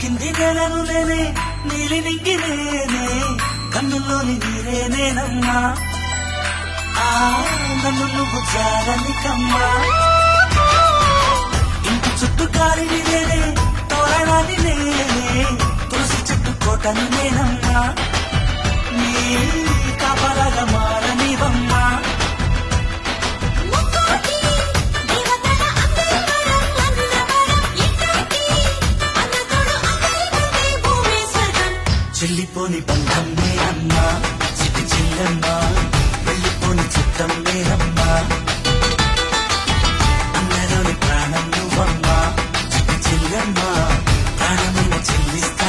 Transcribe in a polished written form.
తాకింది నెలను నేనే నీలి నింగి నేనే కన్నుల్లోని నీరే నేనమ్మా నన్ను నువ్వు జాలని కమ్మా ఇంటి చుట్టూ కాలిని నేనే తోరణాన్ని నేనే తులసి చెట్టు కోటని నేనమ్మా నీ కాపలాగా మారనివమ్మా చెల్లిపోని బంధం నేనమ్మా చిట్టి చెల్లమ్మా వెళ్ళిపోని చిత్తం నేనమ్మా అన్నలోని ప్రాణం నువ్వమ్మా చిట్టి చెల్లమ్మా ప్రాణమైన చెల్లిస్తా